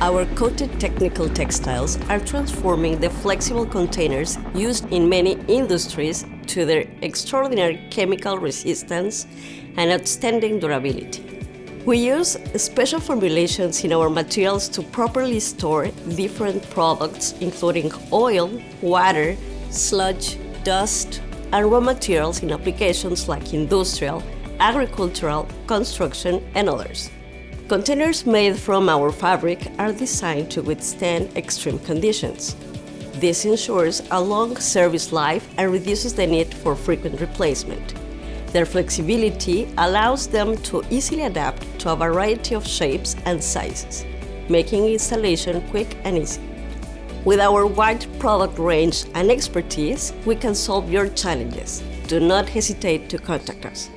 Our coated technical textiles are transforming the flexible containers used in many industries to their extraordinary chemical resistance and outstanding durability. We use special formulations in our materials to properly store different products, including oil, water, sludge, dust, and raw materials in applications like industrial, agricultural, construction, and others. Containers made from our fabric are designed to withstand extreme conditions. This ensures a long service life and reduces the need for frequent replacement. Their flexibility allows them to easily adapt to a variety of shapes and sizes, making installation quick and easy. With our wide product range and expertise, we can solve your challenges. Do not hesitate to contact us.